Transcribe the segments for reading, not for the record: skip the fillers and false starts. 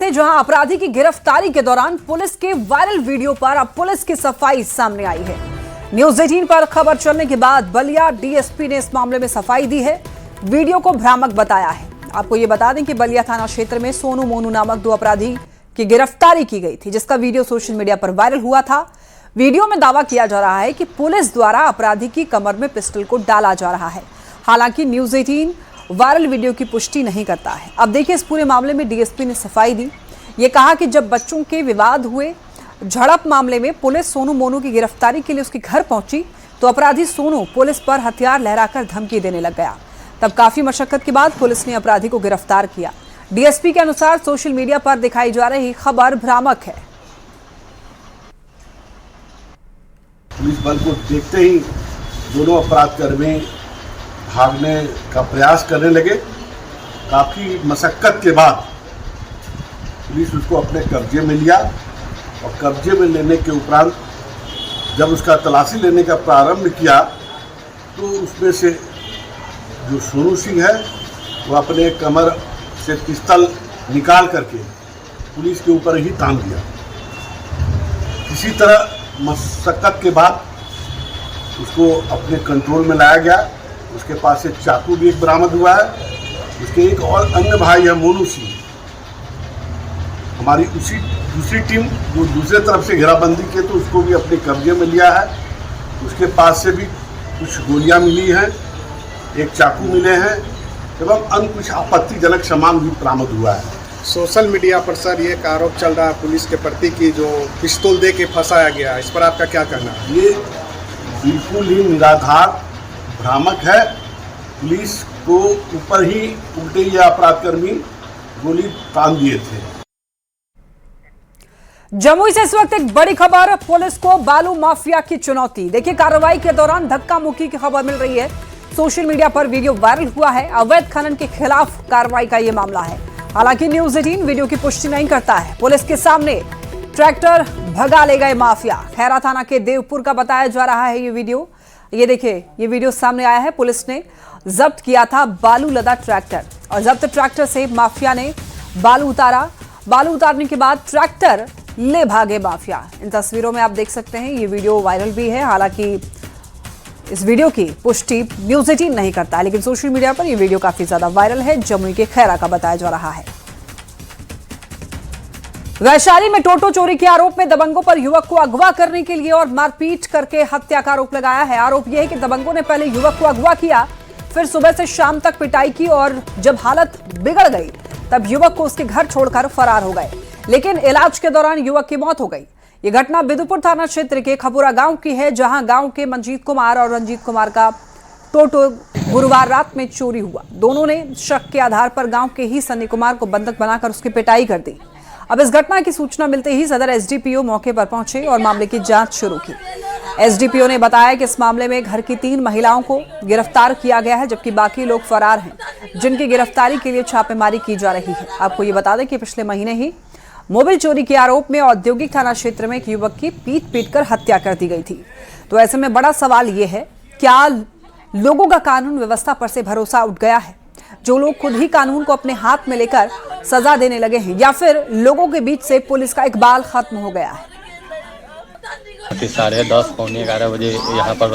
थे, जहां अपराधी की गिरफ्तारी के दौरान पुलिस के वायरल वीडियो पर अब पुलिस की सफाई सामने आई है। न्यूज 18 पर खबर चलने के बाद बलिया डीएसपी ने इस मामले में सफाई दी है, वीडियो को भ्रामक बताया है। आपको ये बता दें कि बलिया थाना क्षेत्र में सोनू मोनू नामक 2 अपराधी की गिरफ्तारी की गई थी, जिसका वीडियो सोशल मीडिया पर वायरल हुआ था। वीडियो में दावा किया जा रहा है कि पुलिस द्वारा अपराधी की कमर में पिस्टल को डाला जा रहा है। हालांकि न्यूज 18 वायरल वीडियो की पुष्टि नहीं करता है। अब देखिए, इस पूरे मामले में डीएसपी ने सफाई दी। ये कहा कि जब बच्चों के विवाद हुए झड़प मामले में पुलिस सोनू मोनू की गिरफ्तारी के लिए उसके घर पहुंची, तो अपराधी सोनू पुलिस पर हथियार लहराकर धमकी देने लग गया। तब काफी मशक्कत के बाद पुलिस ने अपराधी को गिरफ्तार किया। डीएसपी के अनुसार सोशल मीडिया पर दिखाई जा रही खबर भ्रामक है। पुलिस बल को देखते ही दोनों अपराधकर्मी भागने का प्रयास करने लगे। काफ़ी मशक्कत के बाद पुलिस उसको अपने कब्जे में लिया और कब्जे में लेने के उपरांत जब उसका तलाशी लेने का प्रारंभ किया तो उसमें से जो सोनू सिंह है वो अपने कमर से पिस्तौल निकाल करके पुलिस के ऊपर ही तान दिया। किसी तरह मशक्कत के बाद उसको अपने कंट्रोल में लाया गया। उसके पास से चाकू भी एक बरामद हुआ है। उसके एक और अन्य भाई है मोनू सिंह, हमारी उसी दूसरी टीम जो दूसरे तरफ से घेराबंदी की तो उसको भी अपने कब्जे में लिया है। उसके पास से भी कुछ गोलियां मिली हैं, एक चाकू मिले हैं एवं अन्य कुछ आपत्तिजनक सामान भी बरामद हुआ है। सोशल मीडिया पर सर ये एक आरोप चल रहा है पुलिस के प्रति की जो पिस्तौल दे के फंसाया गया, इस पर आपका क्या कहना है? ये बिल्कुल ही निराधार भ्रामक है। पुलिस को ऊपर ही उल्टे ये अपराधकर्मी गोली तान दिए थे। जमुई से इस वक्त एक बड़ी खबर, पुलिस को बालू माफिया की चुनौती। देखिए, कार्रवाई के दौरान धक्का मुक्की की खबर मिल रही है। सोशल मीडिया पर वीडियो वायरल हुआ है। अवैध खनन के खिलाफ कार्रवाई का यह मामला है। हालांकि न्यूज 18 वीडियो की पुष्टि नहीं करता है। पुलिस के सामने ट्रैक्टर भगा ले गए माफिया। खैरा थाना के देवपुर का बताया जा रहा है ये वीडियो। ये देखिए, ये वीडियो सामने आया है। पुलिस ने जब्त किया था बालू लदा ट्रैक्टर और जब्त ट्रैक्टर से माफिया ने बालू उतारा। बालू उतारने के बाद ट्रैक्टर ले भागे माफिया। इन तस्वीरों में आप देख सकते हैं, ये वीडियो वायरल भी है। हालांकि इस वीडियो की पुष्टि न्यूज 18 नहीं करता है, लेकिन सोशल मीडिया पर यह वीडियो काफी ज्यादा वायरल है। जमुई के खैरा का बताया जा रहा है। वैशाली में टोटो चोरी के आरोप में दबंगों पर युवक को अगवा करने के लिए और मारपीट करके हत्या का आरोप लगाया है। आरोप यह है कि दबंगों ने पहले युवक को अगवा किया, फिर सुबह से शाम तक पिटाई की और जब हालत बिगड़ गई तब युवक को उसके घर छोड़कर फरार हो गए। लेकिन इलाज के दौरान युवक की मौत हो गई। ये घटना बिदुपुर थाना क्षेत्र के खपुरा गांव की है, जहां गांव के मनजीत कुमार और रंजीत कुमार का टोटो गुरुवार रात में चोरी हुआ। दोनों ने शक के आधार पर गांव के ही सन्नी कुमार को बंधक बनाकर उसकी पिटाई कर दी। अब इस घटना की सूचना मिलते ही सदर एसडीपीओ मौके पर पहुंचे और मामले की जांच शुरू की। एसडीपीओ ने बताया कि इस मामले में घर की 3 महिलाओं को गिरफ्तार किया गया है, जबकि बाकी लोग फरार हैं, जिनकी गिरफ्तारी के लिए छापेमारी की जा रही है। आपको ये बता दें कि पिछले महीने ही मोबाइल चोरी के आरोप में औद्योगिक थाना क्षेत्र में एक युवक की पीट कर हत्या कर दी गई थी। तो ऐसे में बड़ा सवाल यह है, क्या लोगों का कानून व्यवस्था पर से भरोसा उठ गया है? जो लोग खुद ही कानून को अपने हाथ में लेकर सजा देने लगे हैं, या फिर लोगों के बीच से पुलिस का इकबाल खत्म हो गया है? 10:30 पौने 11 बजे यहाँ पर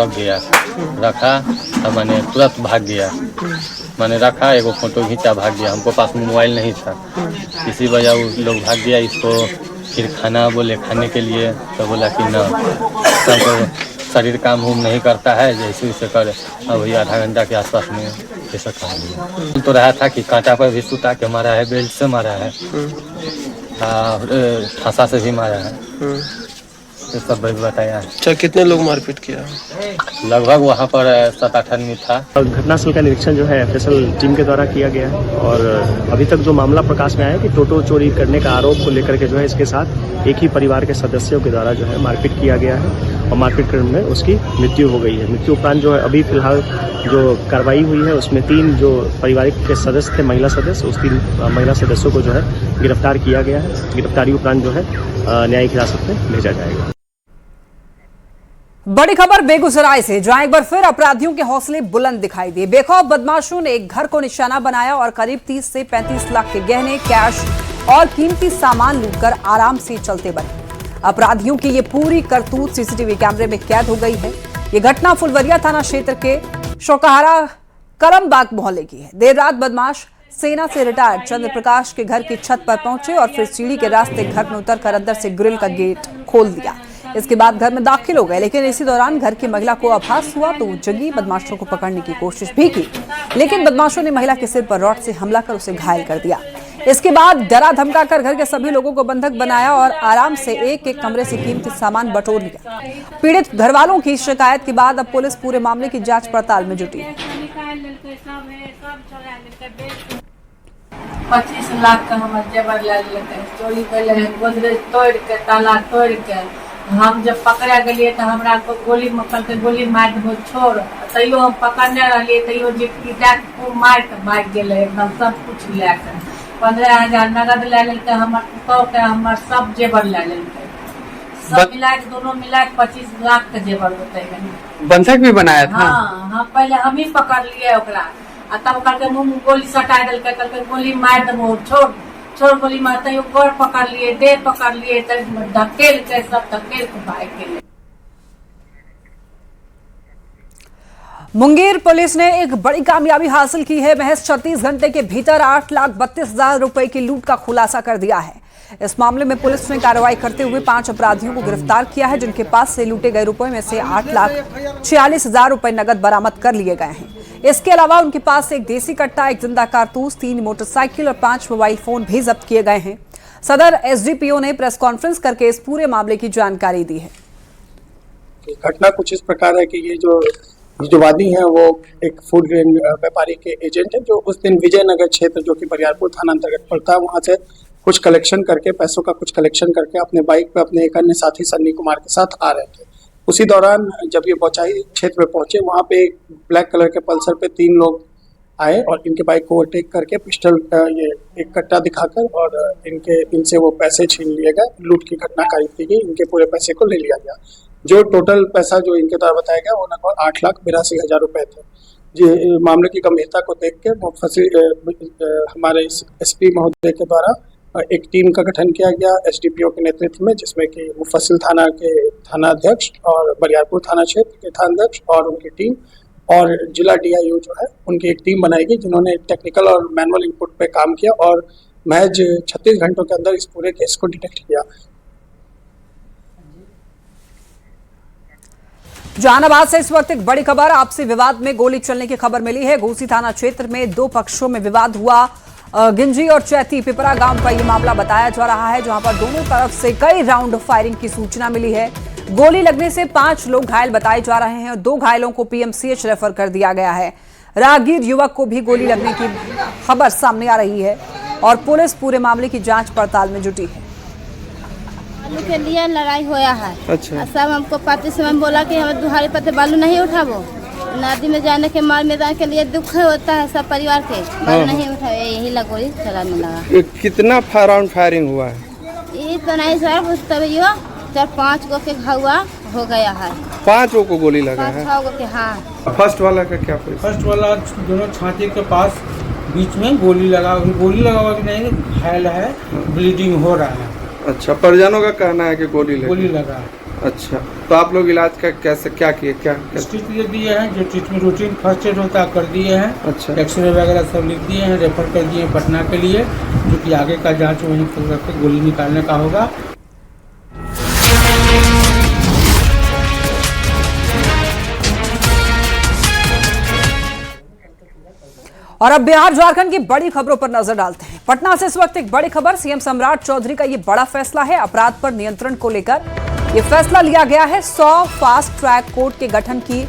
रखा तो मैंने तुरंत भाग गया। मैंने रखा, एगो फोटो खींचा, भाग गया। हमको पास में मोबाइल नहीं था, इसी वजह वो लोग भाग गया। इसको फिर खाना बोले खाने के लिए, तो बोला कि ना, सबको शरीर काम हम नहीं करता है, जैसे उसे कर। अब वही आधा घंटा के आसपास में ऐसा खा लिया। तो रहा था कि कांटा पर भी सुता के मारा है, बेल्ट से मारा है, फांसा से भी मारा है। ये सब बताया। अच्छा, कितने लोग मारपीट किया? लगभग वहाँ पर 7-8 आदमी था। घटनास्थल का निरीक्षण जो है स्पेशल टीम के द्वारा किया गया है और अभी तक जो मामला प्रकाश में आया है कि टोटो चोरी करने का आरोप को लेकर के जो है इसके साथ एक ही परिवार के सदस्यों के द्वारा जो है मारपीट किया गया है और मारपीट क्रम में उसकी मृत्यु हो गई है। मृत्यु उपरांत जो है अभी फिलहाल जो कार्रवाई हुई है उसमें 3 जो पारिवारिक के सदस्य थे, महिला सदस्य, उस 3 महिला सदस्यों को जो है गिरफ्तार किया गया है। गिरफ्तारी उपरांत जो है न्यायिक हिरासत में भेजा जाएगा। बड़ी खबर बेगूसराय से, जहां एक बार फिर अपराधियों के हौसले बुलंद दिखाई दिए। बेखौफ बदमाशों ने एक घर को निशाना बनाया और करीब 30 से 35 लाख के गहने, कैश और कीमती सामान लूटकर आराम से चलते बने। अपराधियों की ये पूरी करतूत सीसीटीवी कैमरे में कैद हो गई है। ये घटना फुलवरिया थाना क्षेत्र के शौकहारा करमबाग मोहल्ले की है। देर रात बदमाश सेना से रिटायर्ड चंद्र प्रकाश के घर की छत पर पहुंचे और फिर सीढ़ी के रास्ते घर में उतरकर अंदर से ग्रिल का गेट खोल दिया। इसके बाद घर में दाखिल हो गए, लेकिन इसी दौरान घर की महिला को आभास हुआ तो जगी बदमाशों को पकड़ने की कोशिश भी की, लेकिन बदमाशों ने महिला के सिर पर रॉड से हमला कर उसे घायल कर दिया। इसके बाद डरा धमकाकर घर के सभी लोगों को बंधक बनाया और आराम से एक एक कमरे से कीमती सामान बटोर लिया। पीड़ित घर वालों की शिकायत के बाद अब पुलिस पूरे मामले की जांच पड़ताल में जुटी है। 25 लाख का हम जेवर ले लेते चोरी कर ले, गोदरेज तोड़ के ताला तोड़ के हम जब पकड़ा गए तो हमरा को गोली मकल के गोली मार दो छोड़, तैयो हम पकड़ने रहिए तैयो खूब मार के भाग गए एकदम सब कुछ लेकर। 15,000 नगद ले लेते, हमार सब जेवर ले लेते, सब मिला के दोनों मिला के 25 लाख का जेवर होते हैं। बंधक भी बनाया था? हाँ, हम पहले हम ही पकड़ लिए ओकरा, तब करके मुंह में गोली सटा दिल के गोली मार दबो छोड़ गोली मारते ही गोड़ पकड़ लिए, देह पकड़ लिए, धकेल के सब धकेल के भाग गए। मुंगेर पुलिस ने एक बड़ी कामयाबी हासिल की है। महज 36 घंटे के भीतर 8,32,000 रुपए की लूट का खुलासा कर दिया है। इस मामले में पुलिस ने कार्रवाई करते हुए 5 अपराधियों को गिरफ्तार किया है, जिनके पास से लूटे गए रुपए में से 8,46,000 रुपए नगद बरामद कर लिए गए हैं। इसके अलावा उनके पास से एक देसी कट्टा, एक जिंदा कारतूस, 3 मोटरसाइकिल और 5 मोबाइल फोन भी जब्त किए गए हैं। सदर एसडीपीओ ने प्रेस कॉन्फ्रेंस करके इस पूरे मामले की जानकारी दी है। घटना कुछ इस प्रकार है कि ये जो वादी हैं वो एक फूड ग्रेन व्यापारी के एजेंट है, जो उस दिन विजयनगर क्षेत्र जो कि बरियारपुर थाना अंतर्गत पड़ता है, वहाँ से कुछ कलेक्शन करके पैसों का कुछ कलेक्शन करके अपने बाइक पे अपने एक अन्य साथी सन्नी कुमार के साथ आ रहे थे। उसी दौरान जब ये बौचाई क्षेत्र में पहुंचे, वहाँ पे एक ब्लैक कलर के पल्सर पे 3 लोग आए और इनके बाइक को ओवरटेक करके पिस्टल ये एक कट्टा दिखाकर और इनसे वो पैसे छीन लिए गए। लूट की घटना कायम की गई, इनके पूरे पैसे को ले लिया गया। जो टोटल पैसा जो इनके द्वारा बताया गया वो लगभग 8,82,000 रुपए थे। जी मामले की गंभीरता को देख के हमारे एसपी महोदय के द्वारा एक टीम का गठन किया गया एसडीपीओ के नेतृत्व में, जिसमें कि मुफस्सिल थाना के थानाध्यक्ष और बरियारपुर थाना क्षेत्र के थानाध्यक्ष और उनकी टीम और जिला डीआईओ जो है उनकी एक टीम बनाई गई, जिन्होंने टेक्निकल और मैनुअल इनपुट पे काम किया और महज 36 घंटों के अंदर इस पूरे केस को डिटेक्ट किया। जहानाबाद से इस वक्त एक बड़ी खबर, आपसी विवाद में गोली चलने की खबर मिली है। घोसी थाना क्षेत्र में 2 पक्षों में विवाद हुआ। गिंजी और चैती पिपरा गांव का ये मामला बताया जा रहा है, जहां पर दोनों तरफ से कई राउंड फायरिंग की सूचना मिली है। गोली लगने से 5 लोग घायल बताए जा रहे हैं और 2 घायलों को पीएमसीएच रेफर कर दिया गया है। राहगीर युवक को भी गोली लगने की खबर सामने आ रही है और पुलिस पूरे मामले की जांच पड़ताल में जुटी है। बालू के लिए लड़ाई होया है। अच्छा। सब हमको पार्टी से बोला कि हमें दुहारे पत्ते बालू नहीं उठावो, नदी में जाने के मार मैदान के लिए दुख होता है सब परिवार के, बालू नहीं उठाए, यही गोली चलाने लगा। कितना राउंड फायरिंग हुआ है? ये तो नहीं सर, तभी 4-5 गो के घावा हो गया है। 5 लोगों को गोली लगा है? 5-6 गो के। हाँ। फर्स्ट वाला का क्या? फर्स्ट वाला दोनों छाती के पास बीच में गोली लगा हुआ कि नहीं, घायल है, ब्लीडिंग हो रहा है। अच्छा, परिजनों का कहना है कि गोली लगा। अच्छा, तो आप लोग इलाज का क्या किए? क्या ट्रीटमेंट दिए हैं, जो ट्रीटमेंट रूटीन फर्स्ट एड होता है कर दिए हैं। अच्छा। एक्सरे वगैरह सब लिख दिए हैं, रेफर कर दिए हैं पटना के लिए, जो कि आगे का जांच वहीं करके गोली निकालने का होगा। और अब बिहार झारखंड की बड़ी खबरों पर नजर डालते हैं। पटना से इस वक्त एक बड़ी खबर, सीएम सम्राट चौधरी का ये बड़ा फैसला है अपराध पर नियंत्रण को लेकर। ये फैसला लिया गया है, 100 फास्ट ट्रैक कोर्ट के गठन की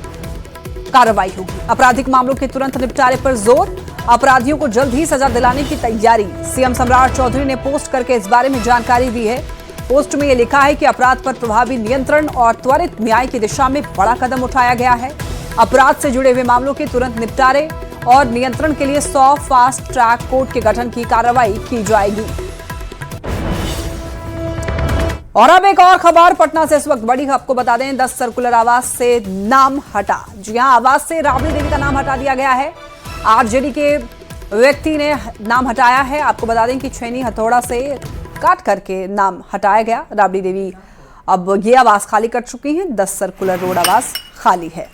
कार्रवाई होगी। आपराधिक मामलों के तुरंत निपटारे पर जोर, अपराधियों को जल्द ही सजा दिलाने की तैयारी। सीएम सम्राट चौधरी ने पोस्ट करके इस बारे में जानकारी दी है। पोस्ट में यह लिखा है कि अपराध पर प्रभावी नियंत्रण और त्वरित न्याय की दिशा में बड़ा कदम उठाया गया है। अपराध से जुड़े हुए मामलों के तुरंत निपटारे और नियंत्रण के लिए 100 फास्ट ट्रैक कोर्ट के गठन की कार्रवाई की जाएगी। और अब एक और खबर पटना से इस वक्त बड़ी, आपको बता दें 10 सर्कुलर आवास से नाम हटा। जी हां, आवास से राबड़ी देवी का नाम हटा दिया गया है। आरजेडी के व्यक्ति ने नाम हटाया है। आपको बता दें कि छेनी हथौड़ा से काट करके नाम हटाया गया। राबड़ी देवी अब ये आवास खाली कर चुकी हैं। 10 सर्कुलर रोड आवास खाली है।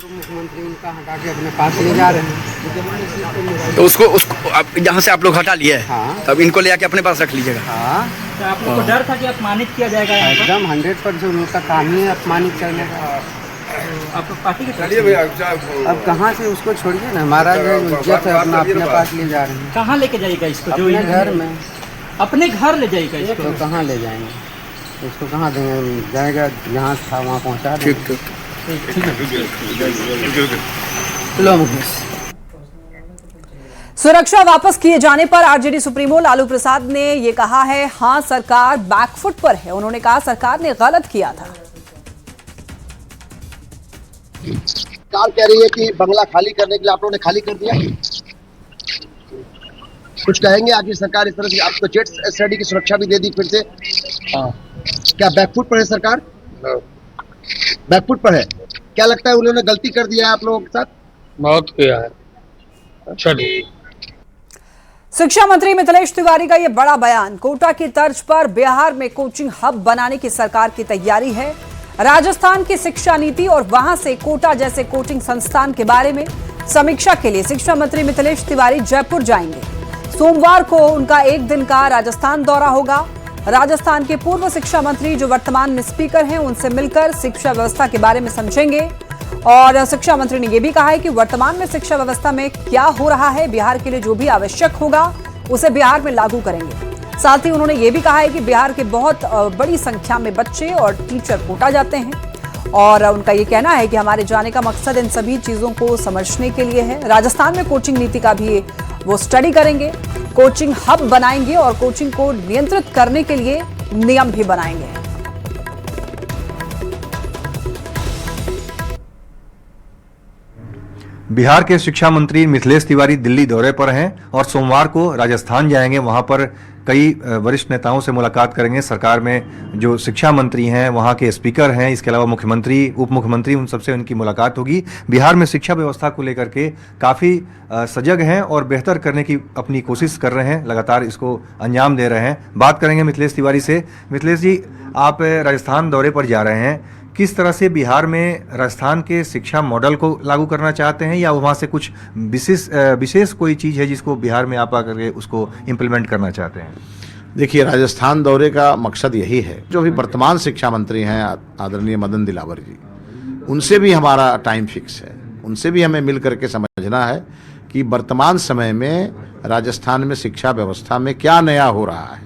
मुख्यमंत्री उनका हटा के अपने पास ले जा रहे हैं। तो उसको यहाँ से आप लोग हटा लिए। हाँ। तब इनको ले आके अपने पास रख लीजिएगा। हाँ। तो आप लोग को डर था कि अपमानित किया जाएगा? एकदम 100% उनका काम ही है अपमानित करने का। आप पार्टी के अब कहाँ से उसको छोड़िए ना, हमारा जो इज्जत है अपना अपने पास ले जा रहे हैं। कहाँ लेके जाएगा इसको? अपने घर में। अपने घर ले जाएगा इसको? तो कहाँ ले जाएंगे इसको? कहाँ देंगे? जाएगा जहाँ था वहाँ पहुँचा देंगे। सुरक्षा वापस किए जाने पर आरजेडी सुप्रीमो लालू प्रसाद ने ये कहा है, हां सरकार बैकफुट पर है। उन्होंने कहा सरकार ने गलत किया था। सरकार कह रही है कि बंगला खाली करने के लिए आप लोगों ने खाली कर दिया। कुछ कहेंगे आखिर सरकार इस तरह से? आपको जेट स्टडी की सुरक्षा भी दे दी फिर से। क्या बैकफुट पर है सरकार? बैकफुट पर है। क्या लगता है उन्होंने गलती कर दिया है आप लोगों के साथ? बहुत किया है। शिक्षा मंत्री मिथिलेश तिवारी का यह बड़ा बयान। कोटा की तर्ज पर बिहार में कोचिंग हब बनाने की सरकार की तैयारी है। राजस्थान की शिक्षा नीति और वहां से कोटा जैसे कोचिंग संस्थान के बारे में समीक्षा के लिए शिक्षा मंत्री मिथिलेश तिवारी जयपुर जाएंगे। सोमवार को उनका एक दिन का राजस्थान दौरा होगा। राजस्थान के पूर्व शिक्षा मंत्री जो वर्तमान में स्पीकर हैं, उनसे मिलकर शिक्षा व्यवस्था के बारे में समझेंगे। और शिक्षा मंत्री ने यह भी कहा है कि वर्तमान में शिक्षा व्यवस्था में क्या हो रहा है, बिहार के लिए जो भी आवश्यक होगा उसे बिहार में लागू करेंगे। साथ ही उन्होंने ये भी कहा है कि बिहार के बहुत बड़ी संख्या में बच्चे और टीचर कोटा जाते हैं और उनका ये कहना है कि हमारे जाने का मकसद इन सभी चीज़ों को समझने के लिए है। राजस्थान में कोचिंग नीति का भी वो स्टडी करेंगे, कोचिंग हब बनाएंगे और कोचिंग को नियंत्रित करने के लिए नियम भी बनाएंगे। बिहार के शिक्षा मंत्री मिथिलेश तिवारी दिल्ली दौरे पर हैं और सोमवार को राजस्थान जाएंगे। वहां पर कई वरिष्ठ नेताओं से मुलाकात करेंगे। सरकार में जो शिक्षा मंत्री हैं, वहां के स्पीकर हैं, इसके अलावा मुख्यमंत्री, उप मुख्यमंत्री, उन सबसे उनकी मुलाकात होगी। बिहार में शिक्षा व्यवस्था को लेकर के काफ़ी सजग हैं और बेहतर करने की अपनी कोशिश कर रहे हैं, लगातार इसको अंजाम दे रहे हैं। बात करेंगे मिथिलेश तिवारी से। मिथिलेश जी, आप राजस्थान दौरे पर जा रहे हैं, किस तरह से बिहार में राजस्थान के शिक्षा मॉडल को लागू करना चाहते हैं, या वहाँ से कुछ विशेष कोई चीज़ है जिसको बिहार में आप आकर के उसको इम्प्लीमेंट करना चाहते हैं? देखिए, राजस्थान दौरे का मकसद यही है, जो भी वर्तमान शिक्षा मंत्री हैं आदरणीय मदन दिलावर जी, उनसे भी हमारा टाइम फिक्स है। उनसे भी हमें मिल करके समझना है कि वर्तमान समय में राजस्थान में शिक्षा व्यवस्था में क्या नया हो रहा है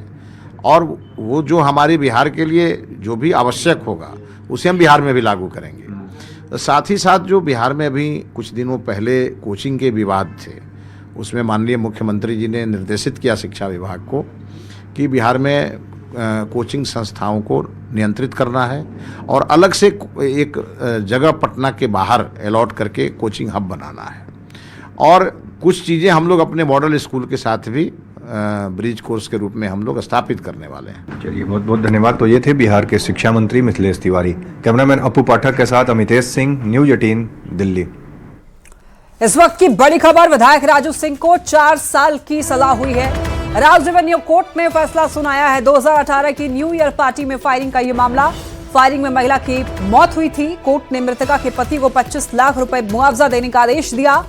और वो जो हमारे बिहार के लिए जो भी आवश्यक होगा उसे हम बिहार में भी लागू करेंगे। साथ ही साथ जो बिहार में अभी कुछ दिनों पहले कोचिंग के विवाद थे, उसमें माननीय मुख्यमंत्री जी ने निर्देशित किया शिक्षा विभाग को कि बिहार में कोचिंग संस्थाओं को नियंत्रित करना है और अलग से एक जगह पटना के बाहर अलॉट करके कोचिंग हब बनाना है। और कुछ चीज़ें हम लोग अपने मॉडल स्कूल के साथ भी ब्रिज कोर्स के रूप में हम लोग स्थापित करने वाले हैं। चलिए, बहुत बहुत धन्यवाद। तो ये थे बिहार के शिक्षा मंत्री मिथिलेश तिवारी। कैमरामैन अपू पाठक के साथ अमितेश सिंह, न्यूज 18 दिल्ली। इस वक्त की बड़ी खबर, विधायक राजू सिंह को 4 साल की सजा हुई है। राज्य रेवेन्यू कोर्ट ने फैसला सुनाया है। 2018 की न्यू ईयर पार्टी में फायरिंग का ये मामला। फायरिंग में महिला की मौत हुई थी। कोर्ट ने मृतका के पति को 25 लाख रुपए मुआवजा देने का आदेश दिया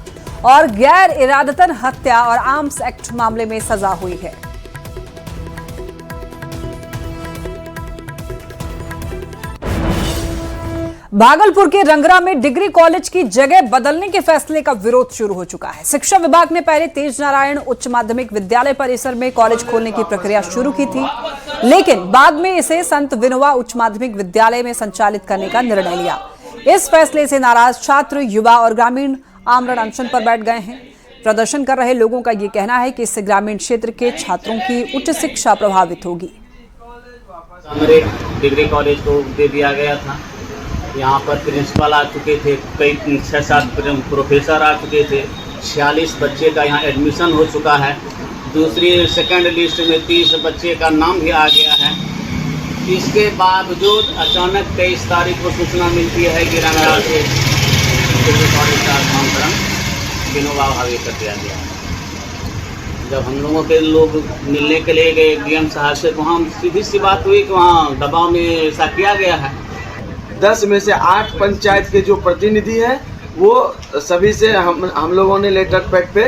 और गैर इरादतन हत्या और आर्म्स एक्ट मामले में सजा हुई है। भागलपुर के रंगरा में डिग्री कॉलेज की जगह बदलने के फैसले का विरोध शुरू हो चुका है। शिक्षा विभाग ने पहले तेज नारायण उच्च माध्यमिक विद्यालय परिसर में कॉलेज खोलने की प्रक्रिया शुरू की थी, लेकिन बाद में इसे संत विनोबा उच्च माध्यमिक विद्यालय में संचालित करने का निर्णय लिया। इस फैसले से नाराज छात्र, युवा और ग्रामीण आमरण अनशन पर बैठ गए हैं। प्रदर्शन कर रहे लोगों का ये कहना है कि इससे ग्रामीण क्षेत्र के छात्रों की उच्च शिक्षा प्रभावित होगी। डिग्री कॉलेज को दे दिया गया था। यहाँ पर प्रिंसिपल आ चुके थे, कई 6-7 प्रोफेसर आ चुके थे। 46 बच्चे का यहाँ एडमिशन हो चुका है। दूसरी सेकंड लिस्ट में 30 बच्चे का नाम भी आ गया है। इसके बावजूद अचानक 23 तारीख को सूचना मिलती है कि रंगरा से डिग्री कॉलेज का नामकरण तीनों का अभाव कर दिया गया। जब हम लोगों के लोग मिलने के लिए गए डीएम साहब से, वहाँ सीधी सी बात हुई कि वहाँ दबाव में ऐसा किया गया है। 10 में से 8 पंचायत के जो प्रतिनिधि हैं वो सभी से हम लोगों ने लेटर पैड पे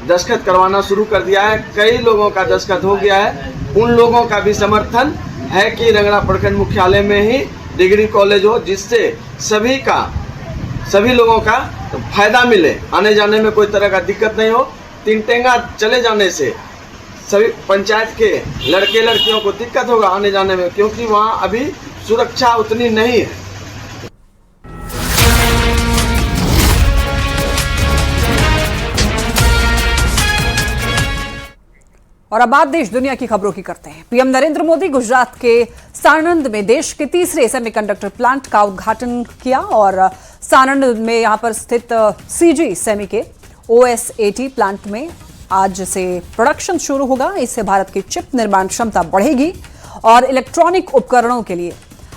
दस्तखत करवाना शुरू कर दिया है। कई लोगों का दस्तखत हो गया है। उन लोगों का भी समर्थन है कि रंगरा प्रखंड मुख्यालय में ही डिग्री कॉलेज हो, जिससे सभी लोगों का फायदा मिले, आने जाने में कोई तरह का दिक्कत नहीं हो। तीनटेंगा चले जाने से सभी पंचायत के लड़के लड़कियों को दिक्कत होगा आने जाने में, क्योंकि वहाँ अभी सुरक्षा उतनी नहीं है। और अब बात देश दुनिया की खबरों की करते हैं। पीएम नरेंद्र मोदी गुजरात के सानंद में देश के तीसरे सेमीकंडक्टर प्लांट का उद्घाटन किया और सानंद में यहां पर स्थित सीजी सेमी के OSAT प्लांट में आज से प्रोडक्शन शुरू होगा। इससे भारत की चिप निर्माण क्षमता बढ़ेगी और इलेक्ट्रॉनिक उपकरणों के लिए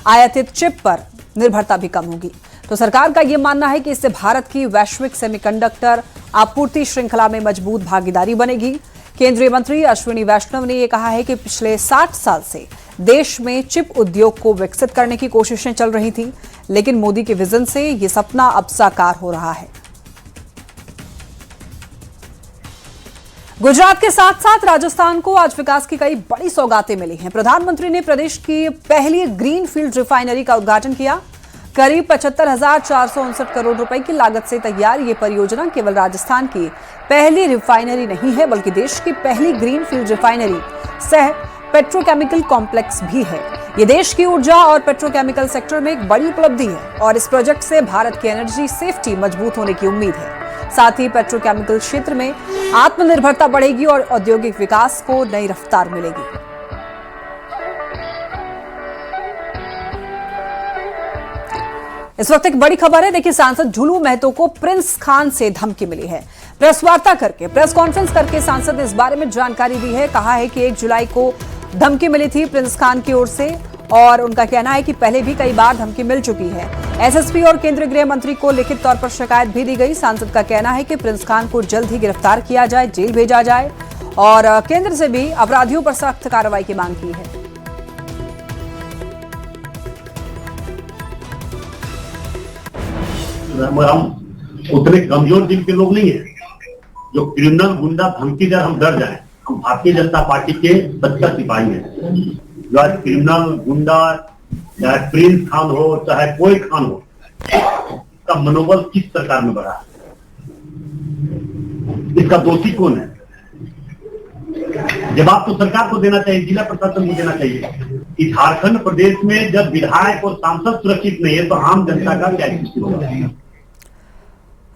आयातित चिप पर निर्भरता भी कम होगी। तो सरकार का यह मानना है कि इससे भारत की वैश्विक सेमीकंडक्टर आपूर्ति श्रृंखला में मजबूत भागीदारी बनेगी। केंद्रीय मंत्री अश्विनी वैष्णव ने यह कहा है कि पिछले 60 साल से देश में चिप उद्योग को विकसित करने की कोशिशें चल रही थी, लेकिन मोदी के विजन से यह सपना अब साकार हो रहा है। गुजरात के साथ साथ राजस्थान को आज विकास की कई बड़ी सौगातें मिली हैं। प्रधानमंत्री ने प्रदेश की पहली ग्रीनफील्ड रिफाइनरी का उद्घाटन किया। करीब 75,459 करोड़ रुपए की लागत से तैयार ये परियोजना केवल राजस्थान की पहली रिफाइनरी नहीं है, बल्कि देश की पहली ग्रीनफील्ड रिफाइनरी सह पेट्रोकेमिकल कॉम्प्लेक्स भी है। ये देश की ऊर्जा और पेट्रोकेमिकल सेक्टर में एक बड़ी उपलब्धि है और इस प्रोजेक्ट से भारत की एनर्जी सेफ्टी मजबूत होने की उम्मीद है। साथ ही पेट्रोकेमिकल क्षेत्र में आत्मनिर्भरता बढ़ेगी और औद्योगिक विकास को नई रफ्तार मिलेगी। इस वक्त एक बड़ी खबर है। देखिए, सांसद झुलू महतो को प्रिंस खान से धमकी मिली है। प्रेस वार्ता करके, प्रेस कॉन्फ्रेंस करके सांसद ने इस बारे में जानकारी दी है। कहा है कि 1 जुलाई को धमकी मिली थी प्रिंस खान की ओर से और उनका कहना है कि पहले भी कई बार धमकी मिल चुकी है। एसएसपी और केंद्रीय गृह मंत्री को लिखित तौर पर शिकायत भी दी गई। सांसद का कहना है कि प्रिंस खान को जल्द ही गिरफ्तार किया जाए, जेल भेजा जाए और केंद्र से भी अपराधियों पर सख्त कार्रवाई की मांग की है। हम उतने कमजोर दिल के लोग नहीं है जो क्रिमिनल गुंडा धमकी दे हम डर जाए। हम भारतीय जनता पार्टी के बच्चा सिपाही हैं। जो आज क्रिमिनल गुंडा चाहे प्रिंस खान हो चाहे कोई खान हो, इसका मनोबल किस सरकार में बढ़ा है? इसका दोषी कौन है? जवाब तो सरकार को देना चाहिए, जिला प्रशासन को देना चाहिए। कि झारखंड प्रदेश में जब विधायक और सांसद सुरक्षित नहीं है तो आम जनता का क्या स्थिति होगा?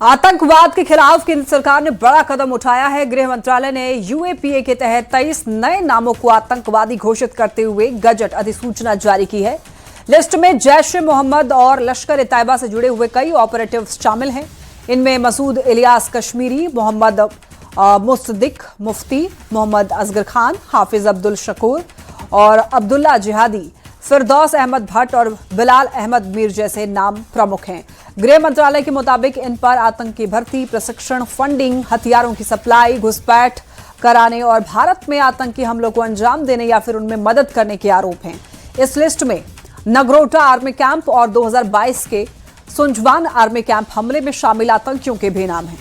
आतंकवाद के खिलाफ केंद्र सरकार ने बड़ा कदम उठाया है। गृह मंत्रालय ने UAPA के तहत 23 नए नामों को आतंकवादी घोषित करते हुए गजट अधिसूचना जारी की है। लिस्ट में जैश-ए-मोहम्मद और लश्कर-ए-तैयबा से जुड़े हुए कई ऑपरेटिव्स शामिल हैं। इनमें मसूद इलियास कश्मीरी, मोहम्मद मुस्तदिक मुफ्ती, मोहम्मद असगर खान, हाफिज अब्दुल शकूर और अब्दुल्ला जिहादी, फिरदौस अहमद भट्ट और बिलाल अहमद मीर जैसे नाम प्रमुख हैं। गृह मंत्रालय के मुताबिक इन पर आतंकी भर्ती, प्रशिक्षण, फंडिंग, हथियारों की सप्लाई, घुसपैठ कराने और भारत में आतंकी हमलों को अंजाम देने या फिर उनमें मदद करने के आरोप हैं। इस लिस्ट में नगरोटा आर्मी कैंप और 2022 के सुंजवान आर्मी कैंप हमले में शामिल आतंकियों के भी नाम हैं।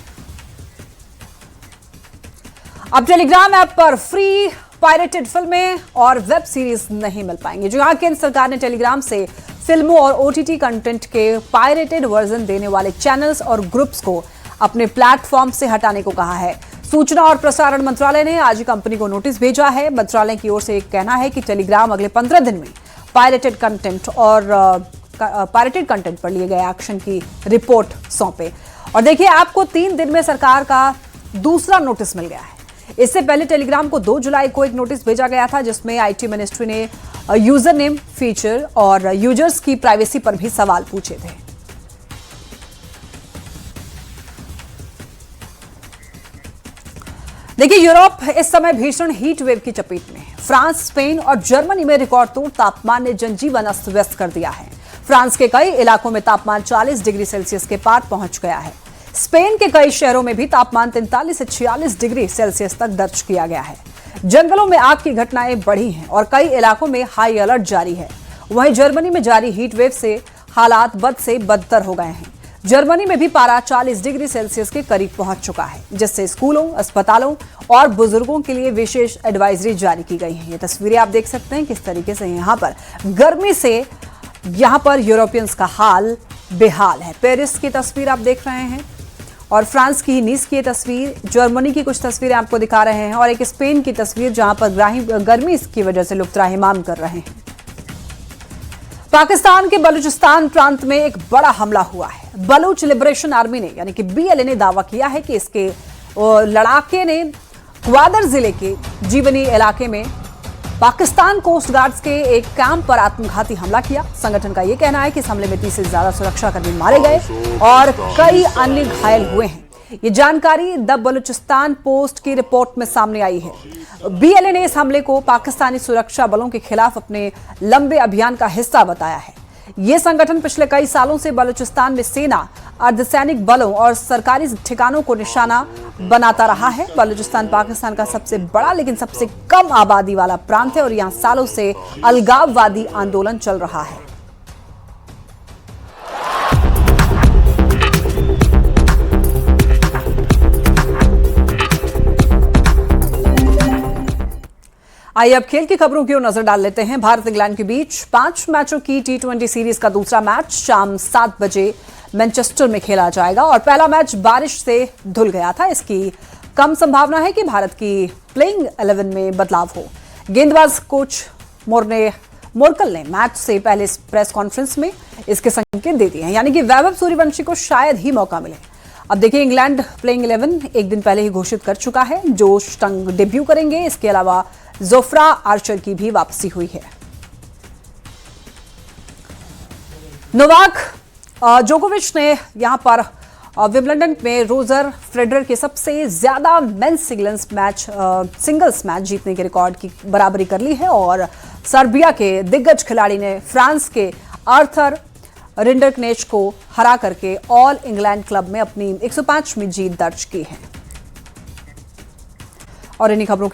अब टेलीग्राम ऐप पर फ्री पायरेटेड फिल्में और वेब सीरीज नहीं मिल पाएंगे। जो यहाँ केंद्र सरकार ने टेलीग्राम से फिल्मों और OTT कंटेंट के पायरेटेड वर्जन देने वाले चैनल्स और ग्रुप्स को अपने प्लेटफॉर्म से हटाने को कहा है। सूचना और प्रसारण मंत्रालय ने आज कंपनी को नोटिस भेजा है। मंत्रालय की ओर से एक कहना है कि टेलीग्राम अगले 15 दिन में पायरेटेड कंटेंट पर लिए गए एक्शन की रिपोर्ट सौंपे। और देखिए, आपको 3 दिन में सरकार का दूसरा नोटिस मिल गया है। इससे पहले टेलीग्राम को 2 जुलाई को एक नोटिस भेजा गया था, जिसमें IT मिनिस्ट्री ने यूजर नेम फीचर और यूजर्स की प्राइवेसी पर भी सवाल पूछे थे। देखिए, यूरोप इस समय भीषण हीट वेव की चपेट में है। फ्रांस, स्पेन और जर्मनी में रिकॉर्ड तोड़ तापमान ने जनजीवन अस्त व्यस्त कर दिया है। फ्रांस के कई इलाकों में तापमान 40 डिग्री सेल्सियस के पार पहुंच गया है। स्पेन के कई शहरों में भी तापमान 43 से 46 डिग्री सेल्सियस तक दर्ज किया गया है। जंगलों में आग की घटनाएं बढ़ी हैं और कई इलाकों में हाई अलर्ट जारी है। वहीं जर्मनी में जारी हीट वेव से हालात बद से बदतर हो गए हैं। जर्मनी में भी पारा 40 डिग्री सेल्सियस के करीब पहुंच चुका है, जिससे स्कूलों, अस्पतालों और बुजुर्गों के लिए विशेष एडवाइजरी जारी की गई है। ये तस्वीरें आप देख सकते हैं किस तरीके से यहाँ पर गर्मी से यहाँ पर यूरोपियंस का हाल बेहाल है। पेरिस की तस्वीर आप देख रहे हैं और फ्रांस की नीस की तस्वीर, जर्मनी की कुछ तस्वीरें आपको दिखा रहे हैं और एक स्पेन की तस्वीर जहां पर गर्मी की वजह से लोग त्राहिमाम कर रहे हैं। पाकिस्तान के बलूचिस्तान प्रांत में एक बड़ा हमला हुआ है। बलूच लिबरेशन आर्मी ने यानी कि BLA ने दावा किया है कि इसके लड़ाके ने ग्वादर जिले के जीवनी इलाके में पाकिस्तान कोस्ट गार्ड्स के एक कैंप पर आत्मघाती हमला किया। संगठन का यह कहना है कि इस हमले में 30 से ज्यादा सुरक्षाकर्मी मारे गए और कई अन्य घायल हुए हैं। ये जानकारी द बलूचिस्तान पोस्ट की रिपोर्ट में सामने आई है। BLA ने इस हमले को पाकिस्तानी सुरक्षा बलों के खिलाफ अपने लंबे अभियान का हिस्सा बताया है। ये संगठन पिछले कई सालों से बलूचिस्तान में सेना, अर्धसैनिक बलों और सरकारी ठिकानों को निशाना बनाता रहा है। बलूचिस्तान पाकिस्तान का सबसे बड़ा लेकिन सबसे कम आबादी वाला प्रांत है और यहाँ सालों से अलगाववादी आंदोलन चल रहा है। आइए अब खेल की खबरों की ओर नजर डाल लेते हैं। भारत इंग्लैंड के बीच 5 मैचों की T20 सीरीज का दूसरा मैच शाम 7 बजे मैनचेस्टर में खेला जाएगा और पहला मैच बारिश से धुल गया था। इसकी कम संभावना है कि भारत की प्लेइंग 11 में बदलाव हो। गेंदबाज कोच मोरकल ने मैच से पहले प्रेस कॉन्फ्रेंस में इसके संकेत दे दिए हैं, यानी कि वैभव सूर्यवंशी को शायद ही मौका मिले। अब देखिए, इंग्लैंड प्लेइंग 11 एक दिन पहले ही घोषित कर चुका है। जोश टंग डेब्यू करेंगे। इसके अलावा जोफ्रा आर्चर की भी वापसी हुई है। नोवाक जोकोविच ने यहां पर विंबलडन में रोजर फेडरर के सबसे ज्यादा मेंस सिंगल्स मैच जीतने के रिकॉर्ड की बराबरी कर ली है और सर्बिया के दिग्गज खिलाड़ी ने फ्रांस के आर्थर रिंडरकनेच को हरा करके ऑल इंग्लैंड क्लब में अपनी 105वीं जीत दर्ज की है। और इन्हीं खबरों के